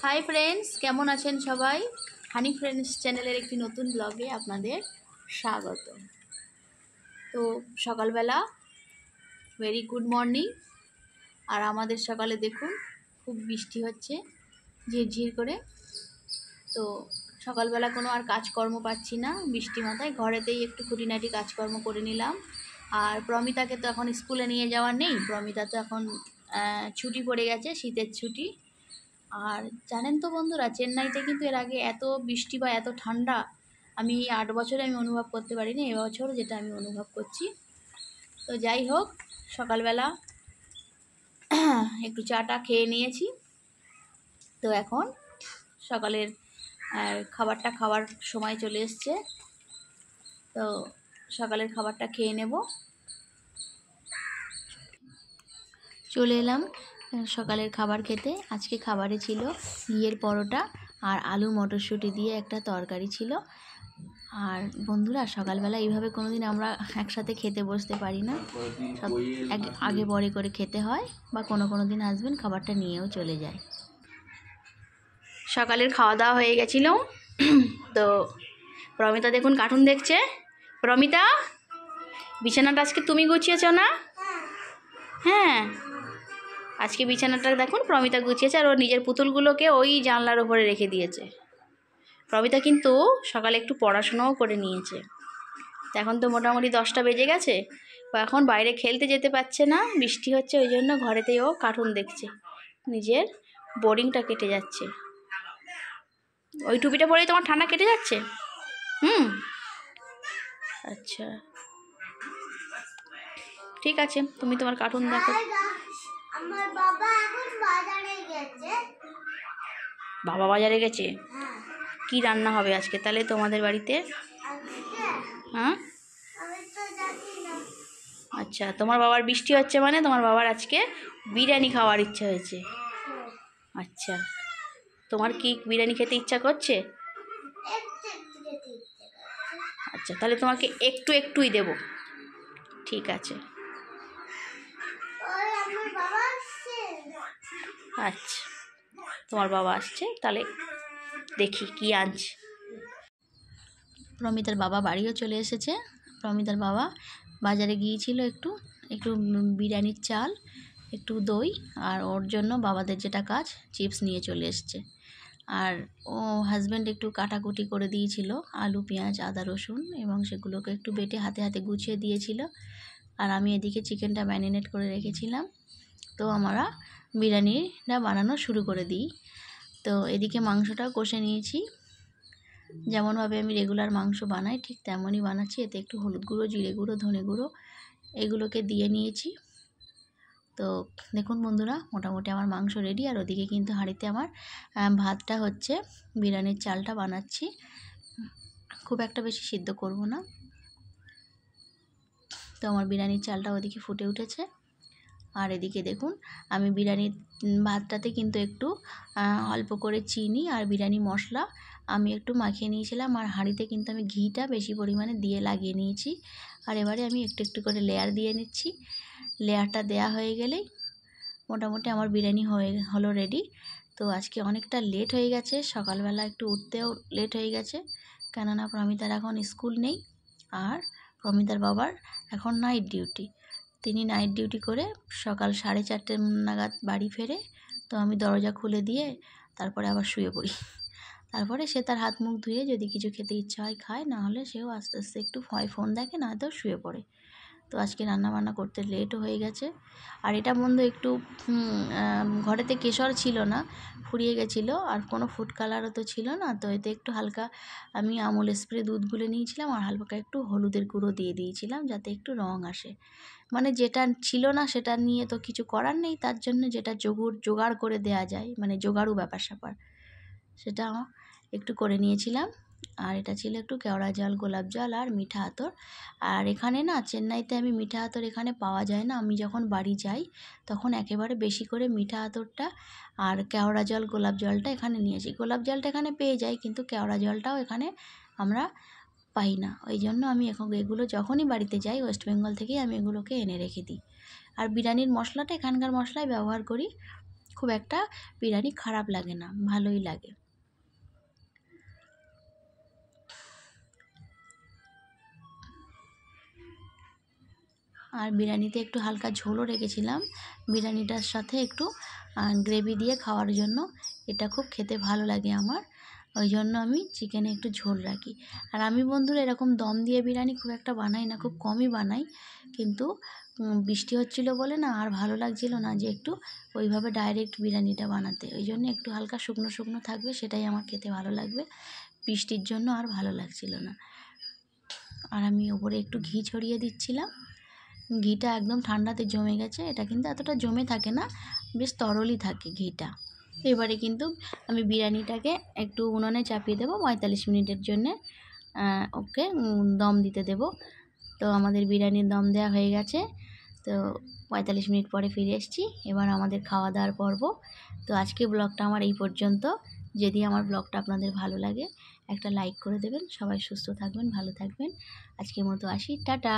Hi friends, কেমন আছেন সবাই? হানি ফ্রেন্ডস চ্যানেলের একটি নতুন ব্লগে আপনাদের স্বাগত। তো সকালবেলা ভেরি গুড মর্নিং। আর আমাদের সকালে দেখুন খুব বৃষ্টি হচ্ছে ঝিরঝির করে। তো সকালবেলা কোনো আর কাজকর্ম পাচ্ছি না বৃষ্টি মাথায়, ঘরেতেই একটু খুঁটিনাটি কাজকর্ম করে নিলাম। আর প্রমিতাকে তো এখন স্কুলে নিয়ে যাওয়ার নেই, প্রমিতা তো এখন ছুটি পড়ে গেছে, শীতের ছুটি। আর জানেন তো বন্ধুরা, চেন্নাইতে কিন্তু এর আগে এত বৃষ্টি বা এত ঠান্ডা আমি 8 বছরে আমি অনুভব করতে পারিনি, এবছর যেটা আমি অনুভব করছি। তো যাই হোক, সকালবেলা একটু চাটা খেয়ে নিয়েছি। তো এখন সকালের খাবারটা খাওয়ার সময় চলে এসছে। তো সকালের খাবারটা খেয়ে নেব। চলে এলাম সকালের খাবার খেতে। আজকে খাবারে ছিল ঘিয়ের পরোটা আর আলু মটরশুঁটি দিয়ে একটা তরকারি ছিল। আর বন্ধুরা, সকালবেলা এইভাবে কোনোদিন আমরা একসাথে খেতে বসতে পারি না, সব আগে পরে করে খেতে হয়, বা কোনো দিন হাসবেন্ড খাবারটা নিয়েও চলে যায়। সকালের খাওয়া দাওয়া হয়ে গেছিল। তো প্রমিতা দেখুন কার্টুন দেখছে। প্রমিতা, বিছানাটা আজকে তুমি গুছিয়েছ না? হ্যাঁ, আজকে বিছানাটা দেখুন প্রমিতা গুছিয়েছে, আর ওর নিজের পুতুলগুলোকে ওই জানলার ওপরে রেখে দিয়েছে। প্রমিতা কিন্তু সকালে একটু পড়াশোনাও করে নিয়েছে। তো এখন তো মোটামুটি 10টা বেজে গেছে, ও এখন বাইরে খেলতে যেতে পারছে না, বৃষ্টি হচ্ছে, ওই জন্য ঘরেতেই ও কার্টুন দেখছে, নিজের বোরিংটা কেটে যাচ্ছে। ওই টুপিটা পরেই তোমার ঠান্ডা কেটে যাচ্ছে? আচ্ছা, ঠিক আছে, তুমি তোমার কার্টুন দেখো। আমার বাবা এখন বাজারে গেছে। বাবা বাজারে গেছে? কি রান্না হবে আজকে তাহলে তোমাদের বাড়িতে? হ্যাঁ, আচ্ছা, তোমার বাবার বৃষ্টি হচ্ছে মানে তোমার বাবার আজকে বিরিয়ানি খাওয়ার ইচ্ছা হয়েছে। আচ্ছা, তোমার কি বিরিয়ানি খেতে ইচ্ছা করছে? আচ্ছা, তাহলে তোমাকে একটুই দেব, ঠিক আছে। আচ্ছা, তোমার বাবা আসছে, তাহলে দেখি কি আনছে। প্রমিতার বাবা বাড়িও চলে এসেছে। প্রমিতার বাবা বাজারে গিয়েছিল একটু বিরিয়ানির চাল, একটু দই, আর ওর জন্য বাবাদের যেটা কাজ চিপস নিয়ে চলে এসছে। আর ও হাজব্যান্ড একটু কাটাকুটি করে দিয়েছিল আলু পেঁয়াজ আদা রসুন, এবং সেগুলোকে একটু বেটে হাতে হাতে গুছিয়ে দিয়েছিল। আর আমি এদিকে চিকেনটা ম্যারিনেট করে রেখেছিলাম। তো আমরা বিরিয়ানিটা বানানো শুরু করে দিই। তো এদিকে মাংসটাও কষে নিয়েছি, যেমনভাবে আমি রেগুলার মাংস বানাই ঠিক তেমনই বানাচ্ছি। এতে একটু হলুদ গুঁড়ো, জিরে গুঁড়ো, ধনে গুঁড়ো এগুলোকে দিয়ে নিয়েছি। তো দেখুন বন্ধুরা, মোটামুটি আমার মাংস রেডি। আর ওদিকে কিন্তু হাঁড়িতে আমার ভাতটা হচ্ছে, বিরিয়ানির চালটা বানাচ্ছি, খুব একটা বেশি সিদ্ধ করব না। তো আমার বিরিয়ানির চালটা ওদিকে ফুটে উঠেছে। আর এদিকে দেখুন, আমি বিরিয়ানির ভাতটাতে কিন্তু একটু অল্প করে চিনি আর বিরিয়ানি মশলা আমি একটু মাখিয়ে নিয়েছিলাম। আর হাঁড়িতে কিন্তু আমি ঘিটা বেশি পরিমাণে দিয়ে লাগিয়ে নিয়েছি। আর এবারে আমি একটু করে লেয়ার দিয়ে নিচ্ছি। লেয়ারটা দেয়া হয়ে গেলেই মোটামুটি আমার বিরিয়ানি হলো রেডি। তো আজকে অনেকটা লেট হয়ে গেছে, সকালবেলা একটু উঠতেও লেট হয়ে গেছে, কেননা প্রমিতার এখন স্কুল নেই। আর প্রমিতার বাবার এখন নাইট ডিউটি, তিনি নাইট ডিউটি করে সকাল 4:30 নাগাদ বাড়ি ফেরে। তো আমি দরজা খুলে দিয়ে তারপরে আবার শুয়ে পড়ি। তারপরে সে তার হাত মুখ ধুয়ে যদি কিছু খেতে ইচ্ছা হয় খায়, না হলে সেও আস্তে আস্তে একটু ফোন দেখে, না তো শুয়ে পড়ে। তো আজকে রান্নাবান্না করতে লেটও হয়ে গেছে। আর এটা বন্ধু একটু ঘরেতে কেশর ছিল না, ফুরিয়ে গেছিলো, আর কোনো ফুড কালারও তো ছিল না। তো এতে একটু হালকা আমি আমুল স্প্রে দুধ গুলে নিয়েছিলাম, আর হালকা একটু হলুদের গুঁড়ো দিয়ে দিয়েছিলাম যাতে একটু রং আসে। মানে যেটা ছিল না সেটা নিয়ে তো কিছু করার নেই, তার জন্য যেটা জোগাড় করে দেয়া যায়, মানে জোগাড়ু ব্যাপার স্যাপার, সেটা একটু করে নিয়েছিলাম। আর এটা ছিল একটু কেওড়া জল, গোলাপ জল আর মিঠা আতর। আর এখানে না চেন্নাইতে আমি মিঠা আতর এখানে পাওয়া যায় না। আমি যখন বাড়ি যাই তখন একেবারে বেশি করে মিঠা আতরটা আর কেওড়া জল, গোলাপ জলটা এখানে নিয়েছি। গোলাপ জলটা এখানে পেয়ে যাই, কিন্তু কেওড়া জলটাও এখানে আমরা পাই না। ওই জন্য আমি এখন এগুলো যখনই বাড়িতে যাই ওয়েস্ট বেঙ্গল থেকেই আমি এগুলোকে এনে রেখে দিই। আর বিরিয়ানির মশলাটা এখানকার মশলাই ব্যবহার করি, খুব একটা বিরিয়ানি খারাপ লাগে না, ভালোই লাগে। আর বিরিয়ানিতে একটু হালকা ঝোলও রেখেছিলাম বিরিয়ানিটার সাথে একটু গ্রেভি দিয়ে খাওয়ার জন্য। এটা খুব খেতে ভালো লাগে আমার, ওই জন্য আমি চিকেনে একটু ঝোল রাখি। আর আমি বন্ধুরা এরকম দম দিয়ে বিরিয়ানি খুব একটা বানাই না, খুব কমই বানাই। কিন্তু বৃষ্টি হচ্ছিলো বলে না আর ভালো লাগছিল না যে একটু ওইভাবে ডাইরেক্ট বিরিয়ানিটা বানাতে, ওই জন্য একটু হালকা শুকনো শুকনো থাকবে, সেটাই আমার খেতে ভালো লাগবে। বৃষ্টির জন্য আর ভালো লাগছিল না। আর আমি ওপরে একটু ঘি ছড়িয়ে দিচ্ছিলাম। ঘিটা একদম ঠান্ডাতে জমে গেছে, এটা কিন্তু এতটা জমে থাকে না, বেশ তরলই থাকে ঘিটা। এবারে কিন্তু আমি বিরিয়ানিটাকে একটু উনুনে চাপিয়ে দেবো 45 মিনিটের জন্যে, ওকে দম দিতে দেব। তো আমাদের বিরিয়ানির দম দেওয়া হয়ে গেছে। তো 45 মিনিট পরে ফিরে এসেছি, এবার আমাদের খাওয়া দাওয়ার পর্ব। তো আজকে ব্লগটা আমার এই পর্যন্ত। যদি আমার ব্লগটা আপনাদের ভালো লাগে একটা লাইক করে দেবেন। সবাই সুস্থ থাকবেন, ভালো থাকবেন। আজকের মতো আসি, টাটা।